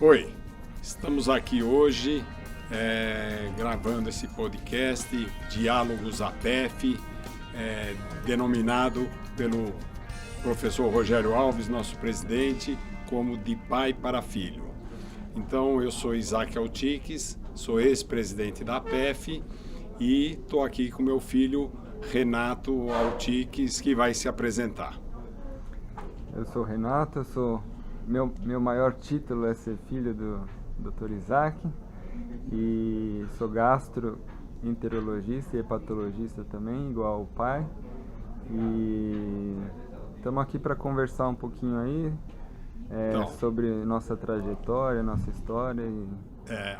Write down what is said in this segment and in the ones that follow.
Oi, estamos aqui hoje gravando esse podcast Diálogos APEF, denominado pelo professor Rogério Alves, nosso presidente, como De Pai para Filho. Então, eu sou Isaac Altiques, sou ex-presidente da APEF e estou aqui com meu filho Renato Altiques, que vai se apresentar. Eu sou Renato, meu maior título é ser filho do Dr. Isaac e sou gastroenterologista e hepatologista também, igual o pai. E estamos aqui para conversar um pouquinho aí sobre nossa trajetória, nossa história.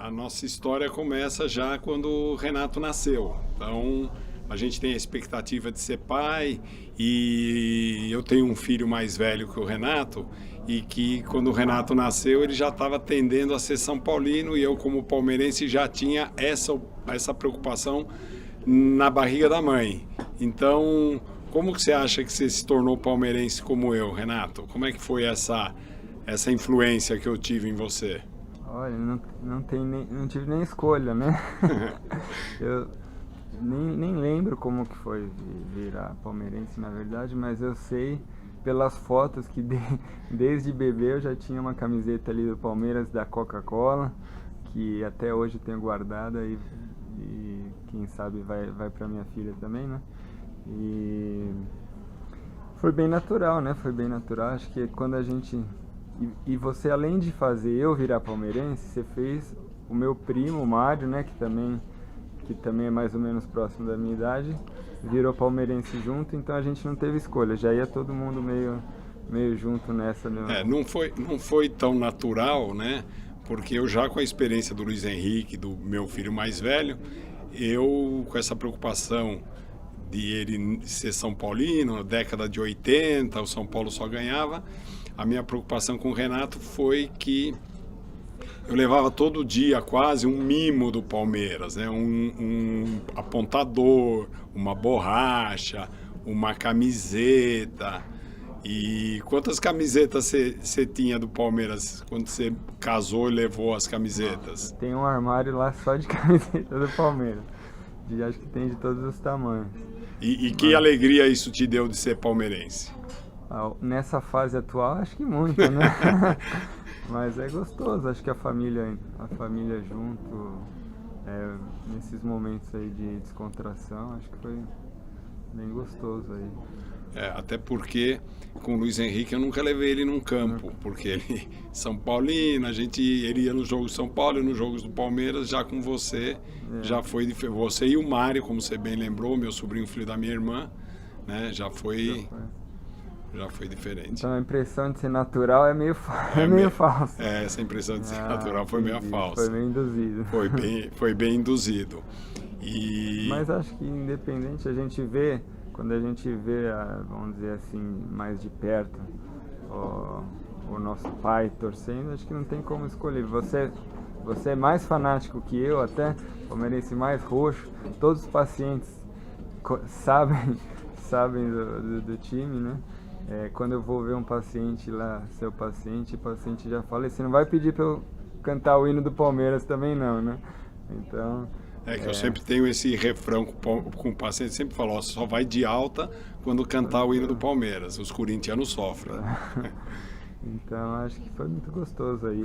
A nossa história começa já quando o Renato nasceu. Então, a gente tem a expectativa de ser pai e eu tenho um filho mais velho que o Renato e que quando o Renato nasceu ele já estava tendendo a ser São Paulino e eu como palmeirense já tinha essa preocupação na barriga da mãe. Então, como que você acha que você se tornou palmeirense como eu, Renato? Como é que foi essa influência que eu tive em você? Olha, não tive nem escolha, né? Eu nem lembro como que foi virar palmeirense, na verdade, mas eu sei pelas fotos que desde bebê eu já tinha uma camiseta ali do Palmeiras, da Coca-Cola, que até hoje eu tenho guardada e quem sabe vai para minha filha também, né? E foi bem natural, né? Foi bem natural. Acho que quando a gente... E você, além de fazer eu virar palmeirense, você fez o meu primo, o Mário, né? Que também é mais ou menos próximo da minha idade, virou palmeirense junto, então a gente não teve escolha, já ia todo mundo meio junto nessa. Não foi tão natural, né? Porque eu já com a experiência do Luiz Henrique, do meu filho mais velho, eu com essa preocupação de ele ser São Paulino, na década de 80, o São Paulo só ganhava, a minha preocupação com o Renato foi que eu levava todo dia quase um mimo do Palmeiras, né? Um apontador, uma borracha, uma camiseta. E quantas camisetas você tinha do Palmeiras quando você casou e levou as camisetas? Tem um armário lá só de camiseta do Palmeiras. Acho que tem de todos os tamanhos. E que alegria isso te deu de ser palmeirense? Nessa fase atual, acho que muito, né? Mas é gostoso, acho que a família junto, nesses momentos aí de descontração, acho que foi bem gostoso aí. Até porque com o Luiz Henrique eu nunca levei ele num campo, porque ele São Paulino, ele ia nos jogos de São Paulo e nos jogos do Palmeiras, já com você, já foi diferente. Você e o Mário, como você bem lembrou, meu sobrinho, filho da minha irmã, né, já foi diferente. Então a impressão de ser natural é meio falsa. Essa impressão de ser natural foi meio falsa. Foi meio induzido. Foi bem induzido. Mas acho que independente quando a gente vê, vamos dizer assim, mais de perto, o nosso pai torcendo, acho que não tem como escolher. Você é mais fanático que eu até, palmeirense mais roxo, todos os pacientes sabem do time, né? Quando eu vou ver um paciente lá, seu paciente, o paciente já fala, você não vai pedir para eu cantar o hino do Palmeiras também não, né? Então... eu sempre tenho esse refrão com o paciente, sempre falo, só vai de alta quando cantar o hino do Palmeiras, os corintianos sofrem. Então acho que foi muito gostoso aí.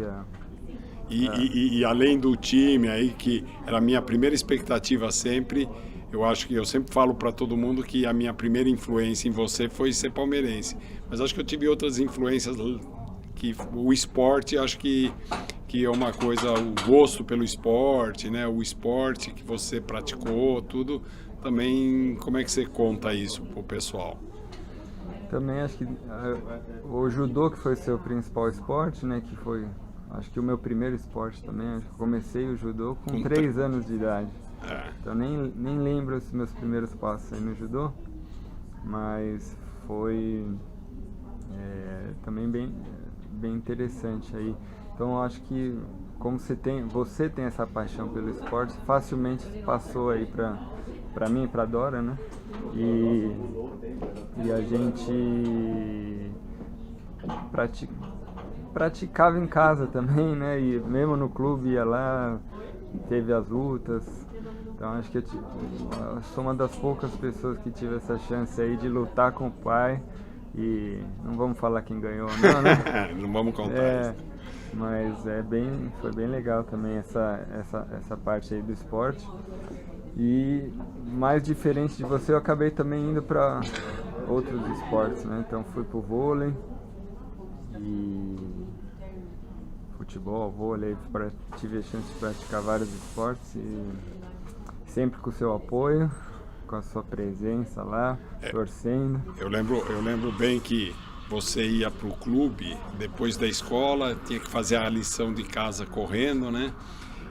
E além do time aí, que era a minha primeira expectativa sempre, eu acho que eu sempre falo para todo mundo que a minha primeira influência em você foi ser palmeirense. Mas acho que eu tive outras influências, que o esporte, acho que é uma coisa, o gosto pelo esporte, né? O esporte que você praticou, tudo, também, como é que você conta isso pro pessoal? Também acho que o judô, que foi seu principal esporte, né? Que foi, acho que o meu primeiro esporte também, acho que eu comecei o judô com 3 anos de idade. Então nem lembro os meus primeiros passos aí no judô, mas foi também bem interessante aí. Então acho que como você tem essa paixão pelo esporte, facilmente passou aí para mim e para Dora, né? E a gente praticava em casa também, né? E mesmo no clube ia lá, teve as lutas. Então acho que eu sou uma das poucas pessoas que tive essa chance aí de lutar com o pai. E não vamos falar quem ganhou, não, né? Não vamos contar isso. Mas foi bem legal também essa parte aí do esporte. E mais diferente de você, eu acabei também indo para outros esportes, né? Então fui pro vôlei e futebol, vôlei, tive a chance de praticar vários esportes e sempre com o seu apoio, com a sua presença lá, torcendo. Eu lembro bem que você ia pro clube depois da escola, tinha que fazer a lição de casa correndo, né?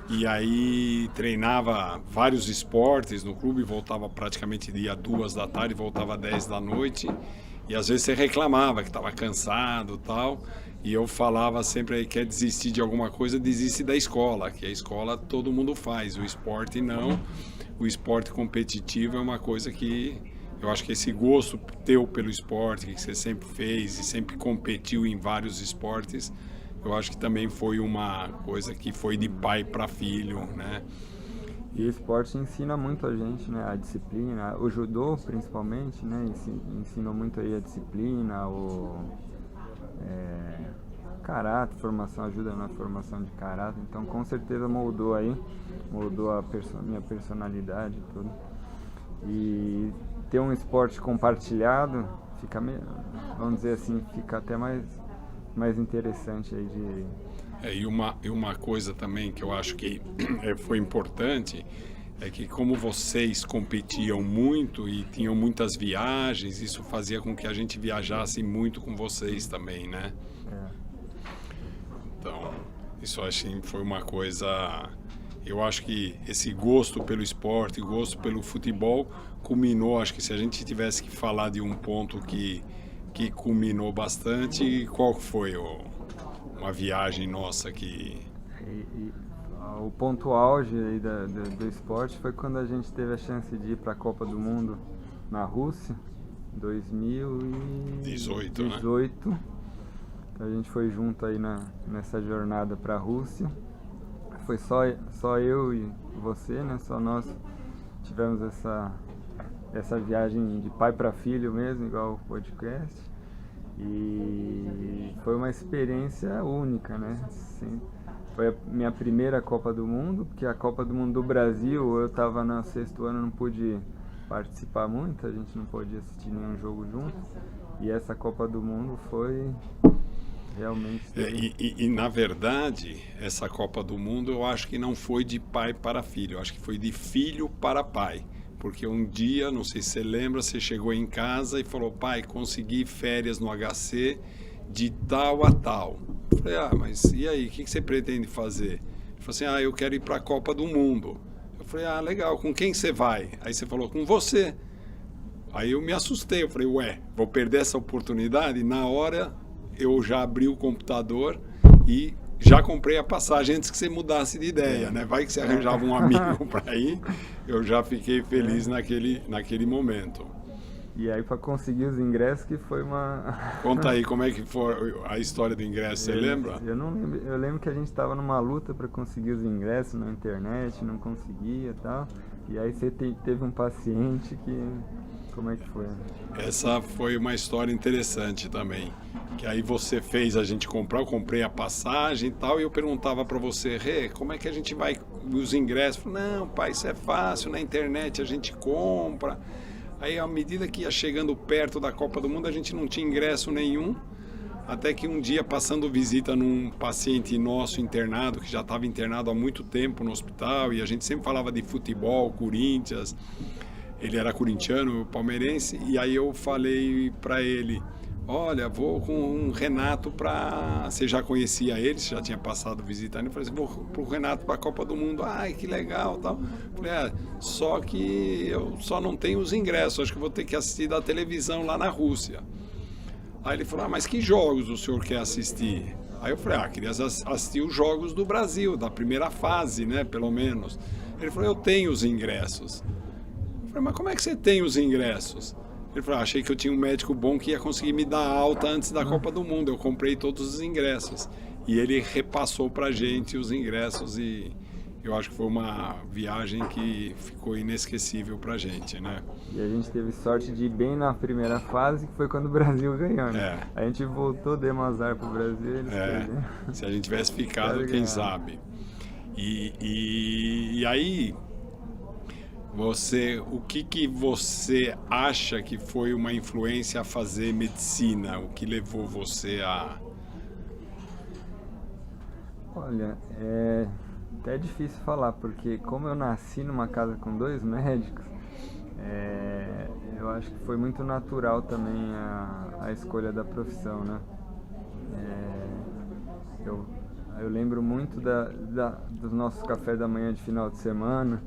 E aí treinava vários esportes no clube, voltava praticamente dia 2 da tarde, voltava 10 da noite. E às vezes você reclamava que estava cansado e tal. E eu falava sempre aí, quer desistir de alguma coisa, desiste da escola, que a escola todo mundo faz, o esporte não. O esporte competitivo é uma coisa que eu acho que esse gosto teu pelo esporte, que você sempre fez e sempre competiu em vários esportes, eu acho que também foi uma coisa que foi de pai para filho, né? E o esporte ensina muito a gente, né? A disciplina, o judô principalmente, né? Ensinou muito aí a disciplina, o caráter, ajuda na formação de caráter. Então com certeza moldou a minha personalidade e tudo. E ter um esporte compartilhado fica, vamos dizer assim, fica até mais interessante aí de... E uma coisa também que eu acho que foi importante é que como vocês competiam muito e tinham muitas viagens, isso fazia com que a gente viajasse muito com vocês também, né? Então, isso assim foi uma coisa... Eu acho que esse gosto pelo esporte, gosto pelo futebol, culminou, acho que se a gente tivesse que falar de um ponto que culminou bastante, qual foi uma viagem nossa que... O ponto auge aí do esporte foi quando a gente teve a chance de ir para a Copa do Mundo na Rússia, 2018, né? Então a gente foi junto aí nessa jornada para a Rússia. Foi só eu e você, né? Só nós tivemos essa viagem de pai para filho mesmo, igual o podcast. E foi uma experiência única, né? Foi a minha primeira Copa do Mundo, porque a Copa do Mundo do Brasil, eu estava no 6º ano, não pude participar muito, a gente não podia assistir nenhum jogo junto. E essa Copa do Mundo foi... realmente... E na verdade, essa Copa do Mundo eu acho que não foi de pai para filho, eu acho que foi de filho para pai. Porque um dia, não sei se você lembra, você chegou em casa e falou: pai, consegui férias no HC de tal a tal. Eu falei: mas e aí, o que você pretende fazer? Ele falou assim: eu quero ir para a Copa do Mundo. Eu falei: legal, com quem você vai? Aí você falou: com você. Aí eu me assustei, eu falei: vou perder essa oportunidade? E na hora... eu já abri o computador e já comprei a passagem antes que você mudasse de ideia, né? Vai que você arranjava um amigo para ir, eu já fiquei feliz naquele momento. E aí para conseguir os ingressos que foi uma... Conta aí como é que foi a história do ingresso, você lembra? Eu não lembro, eu lembro que a gente estava numa luta para conseguir os ingressos na internet, não conseguia e tal, e aí você teve um paciente que... Como é que foi? Essa foi uma história interessante também. Que aí você fez a gente comprar, eu comprei a passagem e tal, e eu perguntava para você: como é que a gente vai os ingressos? Eu falei: não, pai, isso é fácil, na internet a gente compra. Aí à medida que ia chegando perto da Copa do Mundo, a gente não tinha ingresso nenhum, até que um dia, passando visita num paciente nosso internado, que já estava internado há muito tempo no hospital, e a gente sempre falava de futebol, Corinthians... Ele era corintiano, palmeirense, e aí eu falei para ele: olha, vou com o Renato para... Você já conhecia ele, você já tinha passado visitando. Eu falei assim: vou pro Renato para a Copa do Mundo. Ai, que legal, tal. Eu falei: só que eu só não tenho os ingressos, acho que vou ter que assistir da televisão lá na Rússia. Aí ele falou: mas que jogos o senhor quer assistir? Aí eu falei: queria assistir os jogos do Brasil, da primeira fase, né, pelo menos. Ele falou: eu tenho os ingressos. Eu falei: mas como é que você tem os ingressos? Ele falou, achei que eu tinha um médico bom que ia conseguir me dar alta antes da Copa do Mundo. Eu comprei todos os ingressos. E ele repassou pra gente os ingressos e eu acho que foi uma viagem que ficou inesquecível pra gente, né? E a gente teve sorte de ir bem na primeira fase, que foi quando o Brasil ganhou, né? A gente voltou, demos azar pro Brasil, eles perderam. Se a gente tivesse ficado, quem sabe. E aí, o que você acha que foi uma influência a fazer medicina? O que levou você a... Olha, até é difícil falar, porque como eu nasci numa casa com 2 médicos, eu acho que foi muito natural também a escolha da profissão, né? Eu lembro muito dos nossos cafés da manhã de final de semana,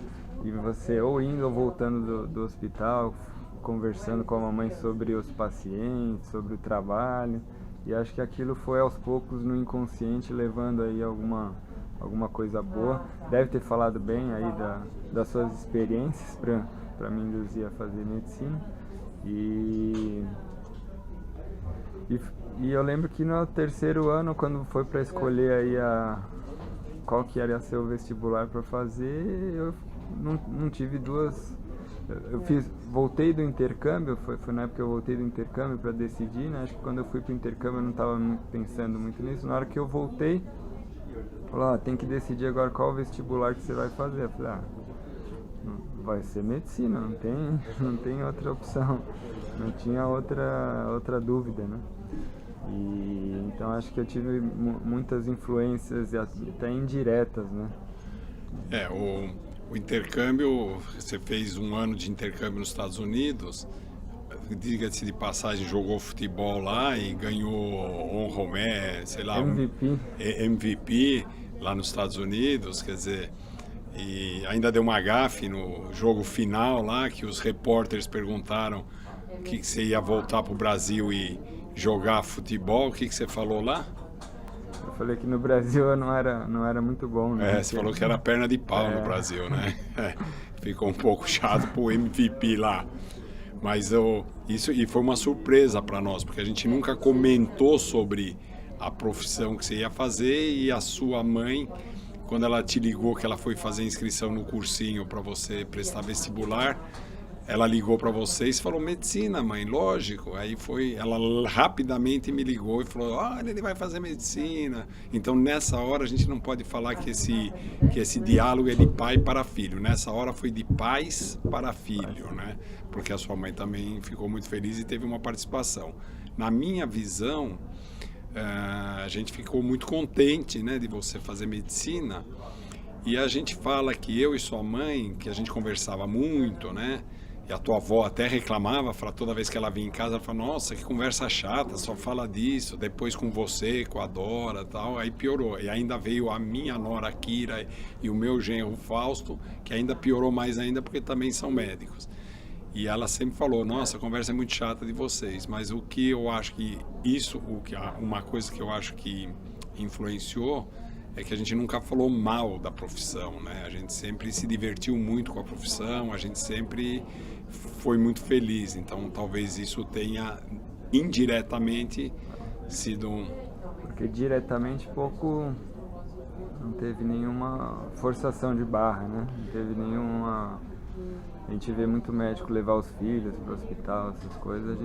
e você ou indo ou voltando do hospital, conversando com a mamãe sobre os pacientes, sobre o trabalho, e acho que aquilo foi aos poucos no inconsciente levando aí alguma coisa boa. Deve ter falado bem aí das suas experiências para me induzir a fazer medicina. E eu lembro que no 3º ano, quando foi para escolher aí qual que ia ser o vestibular para fazer, eu não tive duas... voltei do intercâmbio, foi na época que eu voltei do intercâmbio para decidir, né? Acho que quando eu fui para o intercâmbio eu não estava pensando muito nisso. Na hora que eu voltei, falou, tem que decidir agora qual vestibular que você vai fazer. Eu falei, vai ser medicina, não tem outra opção, não tinha outra dúvida, né? E então acho que eu tive muitas influências até indiretas, né? O intercâmbio, você fez um ano de intercâmbio nos Estados Unidos, diga-se de passagem, jogou futebol lá e ganhou honromé, sei lá, MVP lá nos Estados Unidos, quer dizer, e ainda deu uma gafe no jogo final lá, que os repórteres perguntaram que você ia voltar para o Brasil e jogar futebol. O que você falou lá? Eu falei que no Brasil eu não era muito bom, né? Você falou que era perna de pau no Brasil, né? Ficou um pouco chato pro MVP lá. Mas isso foi uma surpresa para nós, porque a gente nunca comentou sobre a profissão que você ia fazer, e a sua mãe, quando ela te ligou que ela foi fazer inscrição no cursinho para você prestar vestibular, ela ligou para vocês e falou, medicina, mãe, lógico. Aí ela rapidamente me ligou e falou, olha, ele vai fazer medicina. Então, nessa hora, a gente não pode falar que esse diálogo é de pai para filho. Nessa hora foi de pais para filho, né? Porque a sua mãe também ficou muito feliz e teve uma participação. Na minha visão, a gente ficou muito contente, né, de você fazer medicina. E a gente fala que eu e sua mãe, que a gente conversava muito, né? E a tua avó até reclamava, toda vez que ela vinha em casa, ela falava, nossa, que conversa chata, só fala disso, depois com você, com a Dora e tal, aí piorou. E ainda veio a minha nora Kira e o meu genro Fausto, que ainda piorou mais ainda, porque também são médicos. E ela sempre falou, nossa, a conversa é muito chata de vocês, mas o que eu acho que uma coisa que eu acho que influenciou é que a gente nunca falou mal da profissão, né? A gente sempre se divertiu muito com a profissão, a gente sempre foi muito feliz. Então, talvez isso tenha indiretamente sido... Porque diretamente pouco... Não teve nenhuma forçação de barra, né? Não teve nenhuma... A gente vê muito médico levar os filhos para o hospital, essas coisas.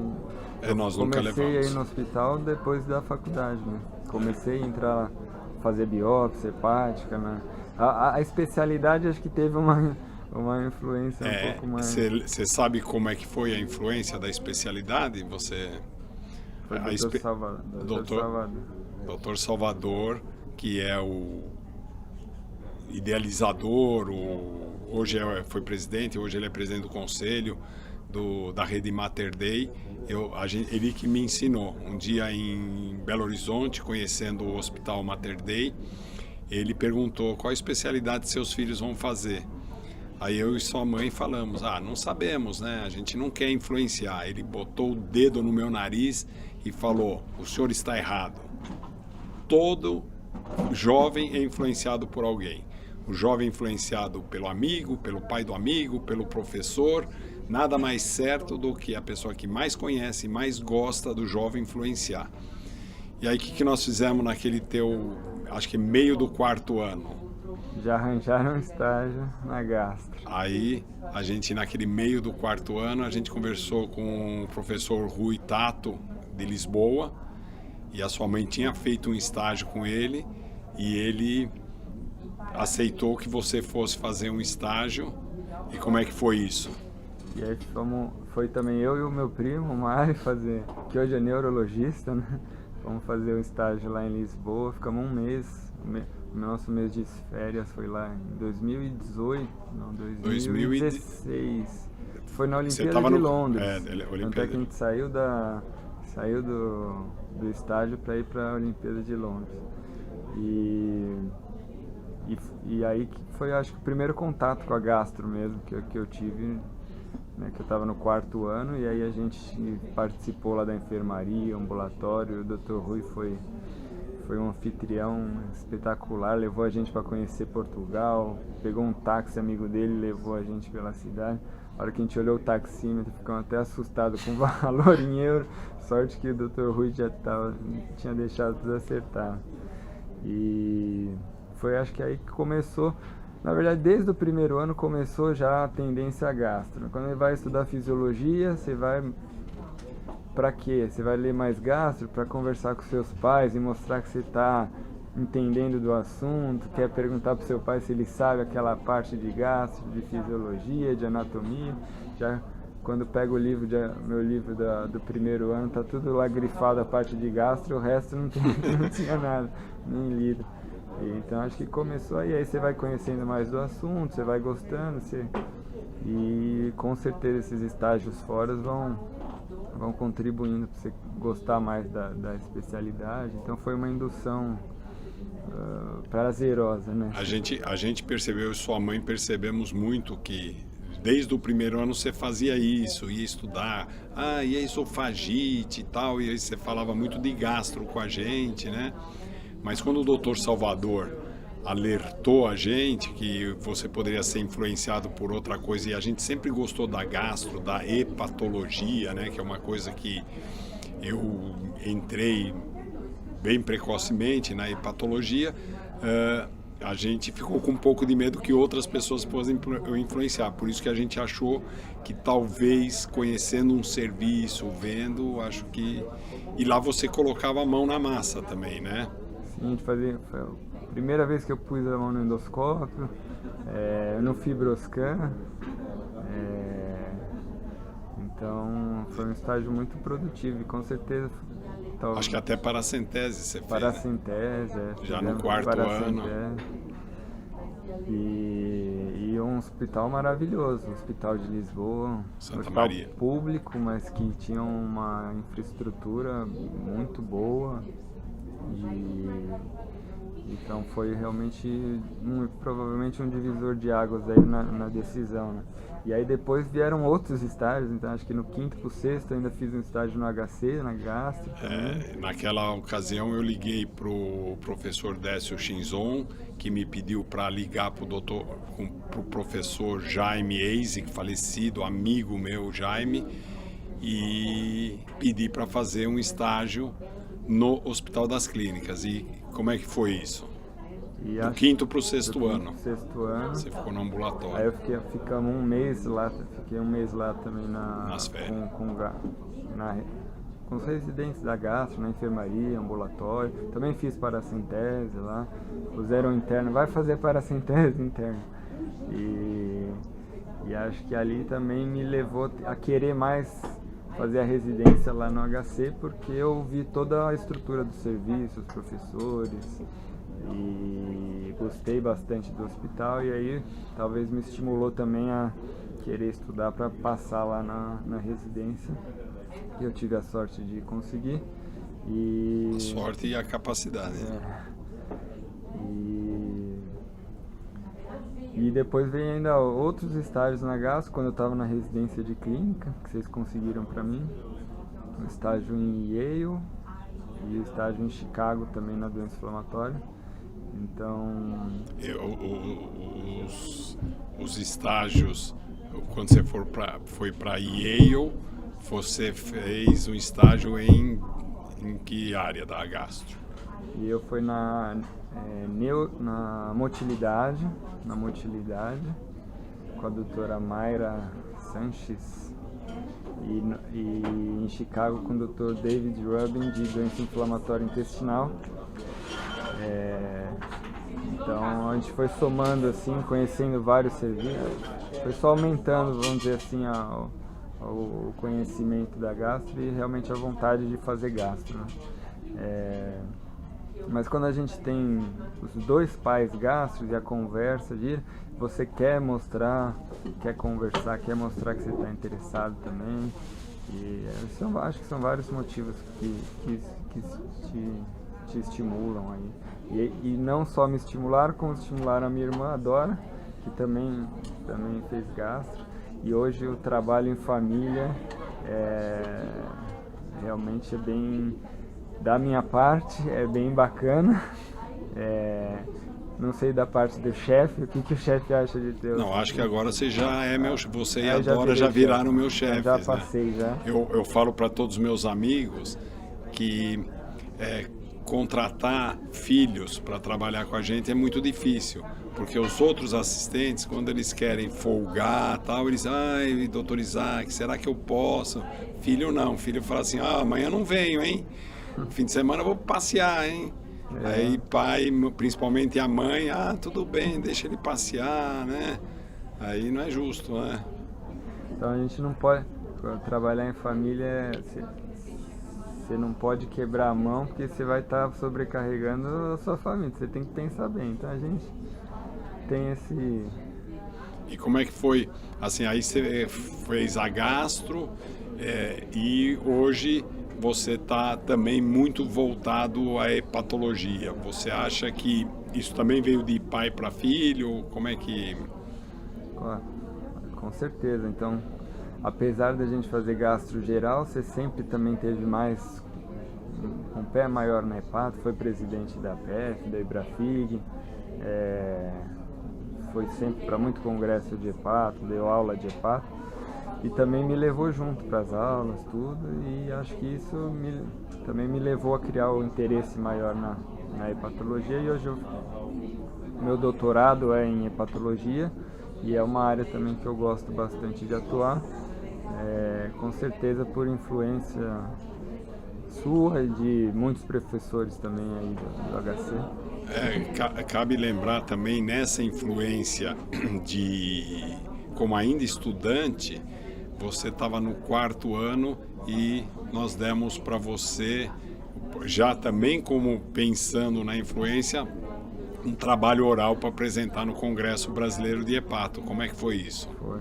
Nós nunca levamos. Comecei a ir no hospital depois da faculdade, né? Comecei a entrar lá, fazer biópsia hepática, né? A especialidade acho que teve uma influência um pouco mais... Você sabe como é que foi a influência da especialidade? Foi Dr. Salvador, que é o idealizador, hoje foi presidente, hoje ele é presidente do conselho da rede Mater Dei. Ele que me ensinou. Um dia em Belo Horizonte, conhecendo o Hospital Mater Dei, ele perguntou qual especialidade seus filhos vão fazer. Aí eu e sua mãe falamos, não sabemos, né? A gente não quer influenciar. Ele botou o dedo no meu nariz e falou, o senhor está errado. Todo jovem é influenciado por alguém. O jovem é influenciado pelo amigo, pelo pai do amigo, pelo professor, nada mais certo do que a pessoa que mais conhece, mais gosta do jovem influenciar. E aí o que nós fizemos naquele teu, acho que meio do quarto ano? Já arranjaram um estágio na Gastro. Aí a gente, naquele meio do quarto ano, a gente conversou com o professor Rui Tato, de Lisboa, e a sua mãe tinha feito um estágio com ele, e ele aceitou que você fosse fazer um estágio. E como é que foi isso? E aí foi também eu e o meu primo, o Mário, fazer, que hoje é neurologista, né? Fomos fazer um estágio lá em Lisboa, ficamos um mês, o nosso mês de férias foi lá em 2018, não, 2016. Foi na Olimpíada de Londres. Tanto é que a gente saiu do estágio para ir para a Olimpíada de Londres. E aí que foi, acho que, o primeiro contato com a Gastro mesmo que eu tive, né, que eu estava no quarto ano, e aí a gente participou lá da enfermaria, ambulatório. O Dr. Rui foi um anfitrião espetacular, levou a gente para conhecer Portugal, pegou um táxi amigo dele, levou a gente pela cidade. A hora que a gente olhou o taxímetro, ficamos até assustados com o valor em euro. Sorte que o Dr. Rui já tinha deixado tudo acertado. E foi, acho que aí que começou, na verdade desde o primeiro ano começou já a tendência a gastro. Quando ele vai estudar fisiologia, você vai para quê? Você vai ler mais gastro para conversar com seus pais e mostrar que você está entendendo do assunto, quer perguntar para o seu pai se ele sabe aquela parte de gastro, de fisiologia, de anatomia. Já quando pego meu livro do primeiro ano, tá tudo lá grifado a parte de gastro, o resto não tinha nada, nem lido. Então acho que começou aí você vai conhecendo mais do assunto, você vai gostando, e com certeza esses estágios fora vão contribuindo para você gostar mais da especialidade. Então foi uma indução prazerosa, né? A gente percebeu, e sua mãe percebemos muito que desde o primeiro ano você fazia isso, ia estudar, e a esofagite e tal, e aí você falava muito de gastro com a gente, né? Mas quando o doutor Salvador alertou a gente que você poderia ser influenciado por outra coisa, e a gente sempre gostou da gastro, da hepatologia, né, que é uma coisa que eu entrei bem precocemente na hepatologia, a gente ficou com um pouco de medo que outras pessoas possam influenciar. Por isso que a gente achou que talvez conhecendo um serviço, vendo, acho que... E lá você colocava a mão na massa também, né? Sim, a gente fazia... Foi a primeira vez que eu pus a mão no endoscópio, no Fibroscan. Então foi um estágio muito produtivo e com certeza... Acho que até paracentese você fez. Paracentese, já no quarto ano. E um hospital maravilhoso, um hospital de Lisboa, Santa um hospital Maria. Público, mas que tinha uma infraestrutura muito boa. Então foi realmente provavelmente um divisor de águas aí na decisão, né? E aí depois vieram outros estágios, então acho que no quinto pro sexto ainda fiz um estágio no HC, na gastro também. Naquela ocasião eu liguei pro professor Décio Chinzon, que me pediu para ligar pro professor Jaime Eise, falecido, amigo meu Jaime, e pedi para fazer um estágio no Hospital das Clínicas. E como é que foi isso? Do quinto pro sexto ano. Sexto ano. Você ficou no ambulatório. Aí ficamos um mês lá, fiquei um mês lá também nas férias. Com os residentes da gastro, na enfermaria, ambulatório. Também fiz paracentese lá. Puseram interno, vai fazer paracentese interna. E acho que ali também me levou a querer mais fazer a residência lá no HC, porque eu vi toda a estrutura do serviço, os professores, e gostei bastante do hospital, e aí talvez me estimulou também a querer estudar para passar lá na residência, que eu tive a sorte de conseguir. A sorte e a capacidade. E depois veio ainda outros estágios na gastro, quando eu estava na residência de clínica, que vocês conseguiram para mim. Um estágio em Yale e o estágio em Chicago também na doença inflamatória. Então... Os estágios quando você foi para Yale, você fez um estágio em que área da gastro? E eu fui na motilidade, com a doutora Mayra Sanches, e em Chicago com o Dr. David Rubin, de doença inflamatória intestinal. Então a gente foi somando assim, conhecendo vários serviços, foi só aumentando, vamos dizer assim, o conhecimento da gastro e realmente a vontade de fazer gastro, né? Mas quando a gente tem os dois pais gastros e a conversa, você quer mostrar, quer conversar, quer mostrar que você está interessado também. E acho que são vários motivos que te estimulam aí. E não só me estimularam, como estimularam a minha irmã, a Dora, que também fez gastro. E hoje o trabalho em família realmente é bem, da minha parte, é bem bacana. Não sei da parte do chefe, o que o chefe acha de ter? Não, acho que agora você já você e a Dora já viraram meus chefes. Já passei, né? Já. Eu falo para todos os meus amigos que contratar filhos para trabalhar com a gente é muito difícil, porque os outros assistentes, quando eles querem folgar, tal, eles, doutor Isaac, será que eu posso? Filho não, filho fala assim, amanhã não venho, hein? Fim de semana eu vou passear, hein? Aí pai, principalmente a mãe, tudo bem, deixa ele passear, né? Aí não é justo, né? Então a gente não pode trabalhar em família, você não pode quebrar a mão, porque você vai estar sobrecarregando a sua família, você tem que pensar bem. Então a gente tem esse... E como é que foi? Assim, aí você fez a gastro e hoje você está também muito voltado à hepatologia. Você acha que isso também veio de pai para filho? Como é que... Com certeza. Então, apesar da gente fazer gastro geral, você sempre também teve um pé maior na hepato, foi presidente da PF, da Ibrafig, foi sempre para muito congresso de hepato, deu aula de hepato e também me levou junto para as aulas, tudo, e acho que isso também me levou a criar o interesse maior na hepatologia, e hoje meu doutorado é em hepatologia e é uma área também que eu gosto bastante de atuar, com certeza por influência sua e de muitos professores também aí do HC. Cabe lembrar também nessa influência como ainda estudante, você estava no 4º ano e nós demos para você, já também como pensando na influência, um trabalho oral para apresentar no Congresso Brasileiro de Hepato. Como é que foi isso? Foi.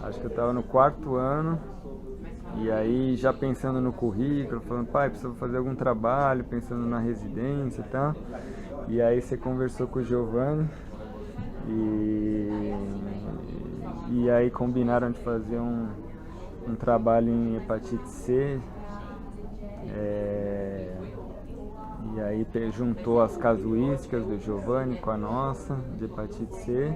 Acho que eu estava no 4º ano e aí já pensando no currículo, falando, pai, preciso fazer algum trabalho, pensando na residência e tal. E aí você conversou com o Giovanni e aí combinaram de fazer um trabalho em hepatite C. E aí juntou as casuísticas do Giovanni com a nossa, de hepatite C,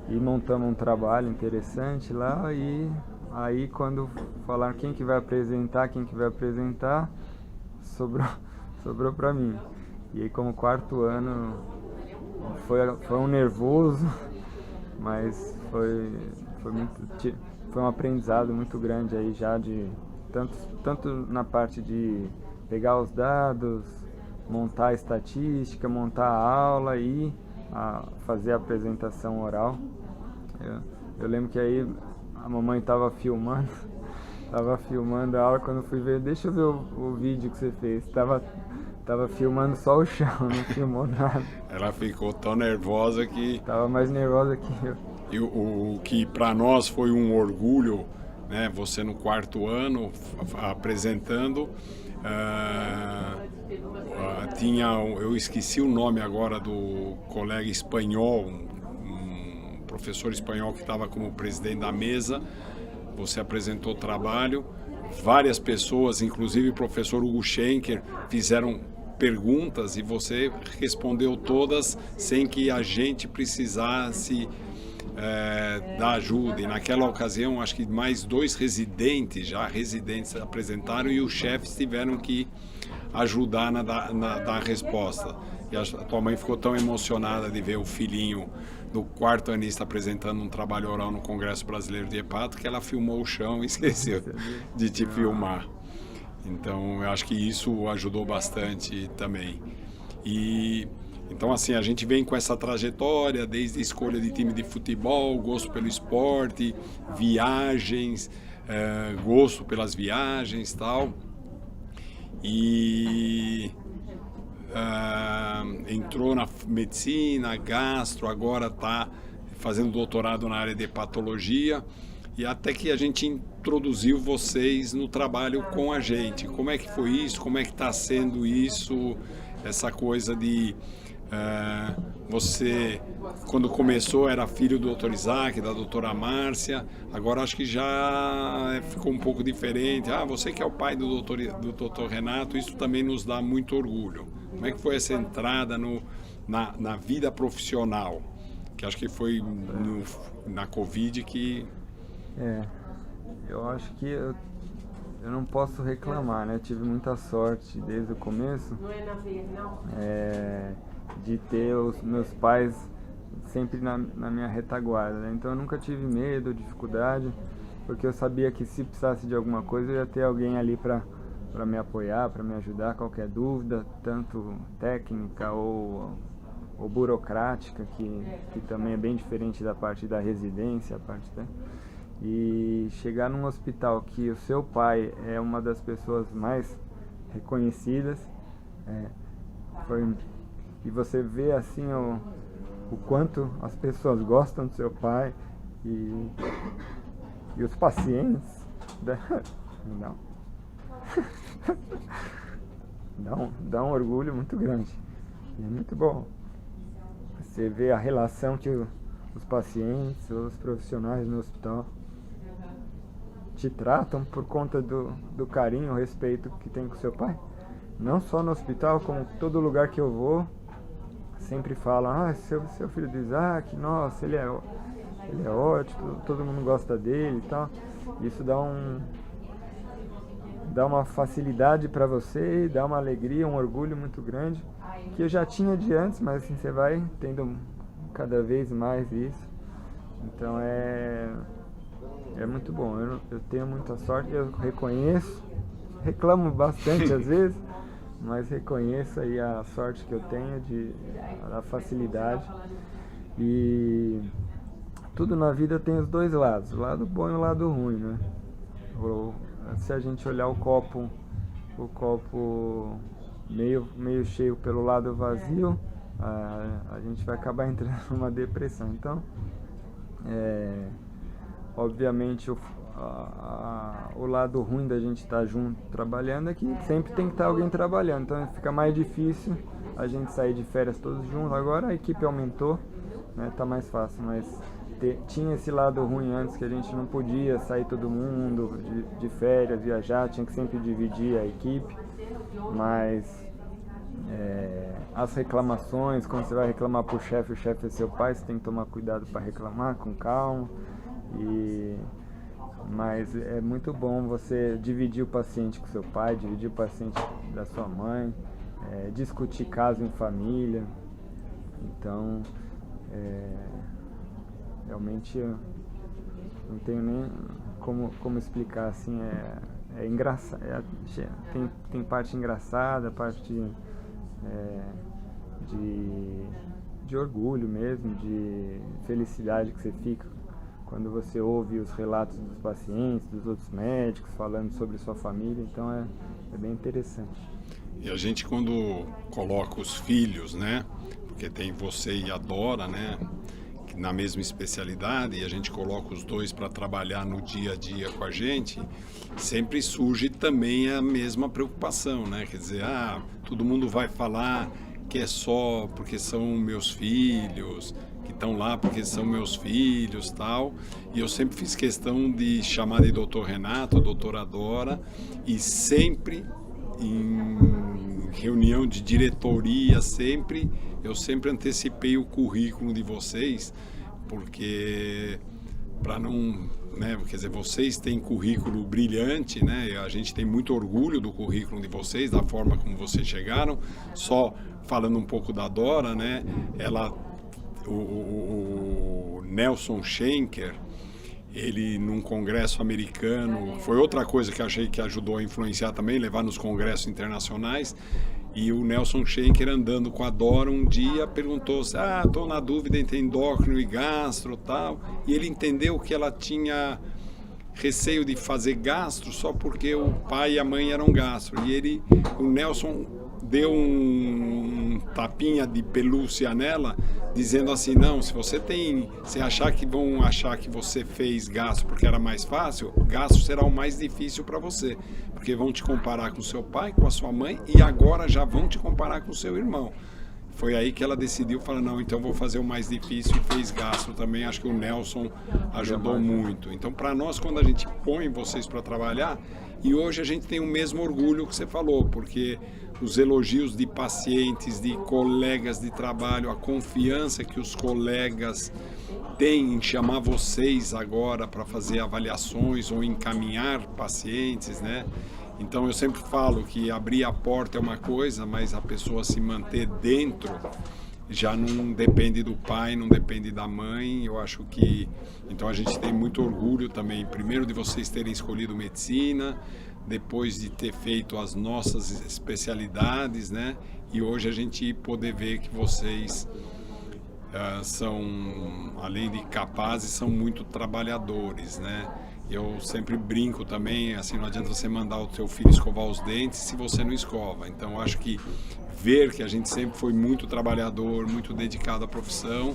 e montamos um trabalho interessante lá. E aí quando falaram quem que vai apresentar, sobrou para mim. E aí como 4º ano foi um nervoso, mas foi um aprendizado muito grande aí já, de tanto na parte de pegar os dados, montar a estatística, montar a aula e fazer a apresentação oral. Eu lembro que aí a mamãe estava filmando a aula, quando eu fui ver, deixa eu ver o vídeo que você fez, tava filmando só o chão, não filmou nada. Ela ficou tão nervosa que... Tava mais nervosa que eu. E o que para nós foi um orgulho, né? Você no 4º ano apresentando, eu esqueci o nome agora do colega espanhol, um professor espanhol que estava como presidente da mesa. Você apresentou o trabalho, várias pessoas, inclusive o professor Hugo Schenker, fizeram perguntas e você respondeu todas sem que a gente precisasse da ajuda. E naquela ocasião, acho que mais 2 residentes apresentaram e os chefes tiveram que ajudar na dar resposta. E a tua mãe ficou tão emocionada de ver o filhinho do 4º anista apresentando um trabalho oral no Congresso Brasileiro de Hepato que ela filmou o chão e esqueceu de te filmar. Então, eu acho que isso ajudou bastante também. E então, assim, a gente vem com essa trajetória, desde a escolha de time de futebol, gosto pelo esporte, viagens, gosto pelas viagens e tal. E entrou na medicina, gastro, agora está fazendo doutorado na área de hepatologia. E até que a gente introduziu vocês no trabalho com a gente. Como é que foi isso? Como é que está sendo isso? Essa coisa de... você, quando começou, era filho do Dr. Isaac, da doutora Márcia. Agora acho que já ficou um pouco diferente. Você que é o pai do Dr. Renato, isso também nos dá muito orgulho. Como é que foi essa entrada na vida profissional? Que acho que foi na Covid que... eu acho que eu não posso reclamar, né? Tive muita sorte desde o começo de ter os meus pais sempre na minha retaguarda, né? Então eu nunca tive medo, dificuldade, porque eu sabia que se precisasse de alguma coisa eu ia ter alguém ali para me apoiar, para me ajudar, qualquer dúvida, tanto técnica ou burocrática, que também é bem diferente da parte da residência, e chegar num hospital que o seu pai é uma das pessoas mais reconhecidas, e você vê assim o quanto as pessoas gostam do seu pai e os pacientes, dá um orgulho muito grande. E é muito bom você vê a relação que os pacientes, os profissionais no hospital te tratam por conta do carinho, o respeito que tem com seu pai. Não só no hospital, como todo lugar que eu vou, sempre falam: seu filho do Isaac, nossa, ele é ótimo, todo mundo gosta dele e tal. Isso dá uma facilidade para você, dá uma alegria, um orgulho muito grande, que eu já tinha de antes, mas assim, você vai tendo cada vez mais isso. Então é muito bom. Eu tenho muita sorte, eu reconheço, reclamo bastante às vezes, mas reconheço aí a sorte que eu tenho a facilidade. E tudo na vida tem os dois lados, o lado bom e o lado ruim, né? Se a gente olhar o copo meio cheio pelo lado vazio, a gente vai acabar entrando numa depressão. Então, obviamente, o lado ruim da gente estar junto trabalhando é que sempre tem que estar alguém trabalhando, então fica mais difícil a gente sair de férias todos juntos. Agora a equipe aumentou, né, tá mais fácil, mas tinha esse lado ruim antes, que a gente não podia sair todo mundo de férias, viajar, tinha que sempre dividir a equipe. Mas as reclamações, quando você vai reclamar pro chefe, o chefe é seu pai, você tem que tomar cuidado para reclamar com calma. Mas é muito bom você dividir o paciente com seu pai, dividir o paciente da sua mãe, discutir caso em família. Então, realmente eu não tenho nem como explicar assim. É engraçado, tem parte engraçada, parte de orgulho mesmo, de felicidade que você fica quando você ouve os relatos dos pacientes, dos outros médicos falando sobre sua família. Então é bem interessante. E a gente, quando coloca os filhos, né, porque tem você e a Dora, né, na mesma especialidade, e a gente coloca os dois para trabalhar no dia a dia com a gente, sempre surge também a mesma preocupação, né? Quer dizer, todo mundo vai falar que é só porque são meus filhos, que estão lá porque são meus filhos, tal. E eu sempre fiz questão de chamar de Dr. Renato, doutora Dora, e sempre em reunião de diretoria, eu sempre antecipei o currículo de vocês, porque para não, né, quer dizer, vocês têm currículo brilhante, né? A gente tem muito orgulho do currículo de vocês, da forma como vocês chegaram. Só falando um pouco da Dora, né? O Nelson Schenker, ele num congresso americano, foi outra coisa que eu achei que ajudou a influenciar também, levar nos congressos internacionais. E o Nelson Schenker, andando com a Dora um dia, perguntou-se: estou na dúvida entre endócrino e gastro, tal. E ele entendeu que ela tinha receio de fazer gastro só porque o pai e a mãe eram gastro. E o Nelson deu um tapinha de pelúcia nela, dizendo assim: não, se você achar que vão achar que você fez gastro porque era mais fácil, gastro será o mais difícil para você, porque vão te comparar com seu pai, com a sua mãe, e agora já vão te comparar com seu irmão. Foi aí que ela decidiu, falar: não, então vou fazer o mais difícil, e fez gastro também. Acho que o Nelson ajudou muito. Então, para nós, quando a gente põe vocês para trabalhar, e hoje a gente tem o mesmo orgulho que você falou, porque os elogios de pacientes, de colegas de trabalho, a confiança que os colegas têm em chamar vocês agora para fazer avaliações ou encaminhar pacientes, né? Então eu sempre falo que abrir a porta é uma coisa, mas a pessoa se manter dentro já não depende do pai, não depende da mãe. Eu acho que... Então a gente tem muito orgulho também, primeiro de vocês terem escolhido medicina, depois de ter feito as nossas especialidades, né? E hoje a gente poder ver que vocês são, além de capazes, são muito trabalhadores, né? Eu sempre brinco também, assim, não adianta você mandar o seu filho escovar os dentes se você não escova. Então, eu acho que ver que a gente sempre foi muito trabalhador, muito dedicado à profissão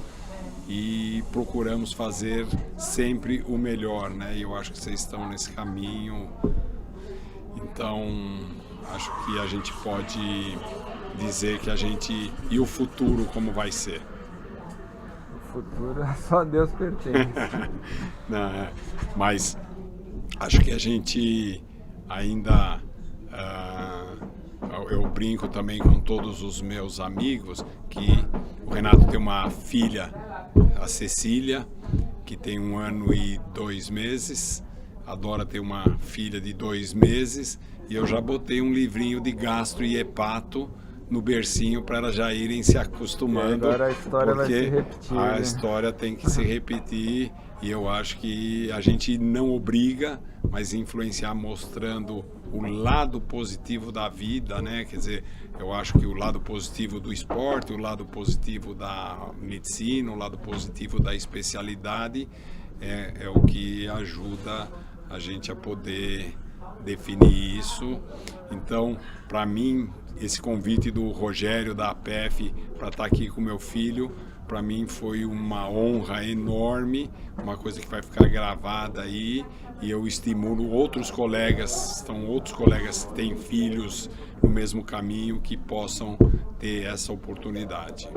e procuramos fazer sempre o melhor, né? E eu acho que vocês estão nesse caminho. Então, acho que a gente pode dizer que a gente... E o futuro, como vai ser? O futuro só Deus pertence. Não, mas acho que a gente ainda... eu brinco também com todos os meus amigos que o Renato tem uma filha, a Cecília, que tem 1 ano e 2 meses. A Dora tem uma filha de 2 meses. E eu já botei um livrinho de gastro e hepato no bercinho para elas já irem se acostumando. E agora a história vai se repetir. A né? história tem que se repetir, e eu acho que a gente não obriga, mas influenciar mostrando o lado positivo da vida, né? Quer dizer, eu acho que o lado positivo do esporte, o lado positivo da medicina, o lado positivo da especialidade é o que ajuda a gente a poder definir isso. Então, para mim, esse convite do Rogério da APF para estar aqui com meu filho, para mim foi uma honra enorme, uma coisa que vai ficar gravada aí, e eu estimulo outros colegas que têm filhos no mesmo caminho, que possam ter essa oportunidade.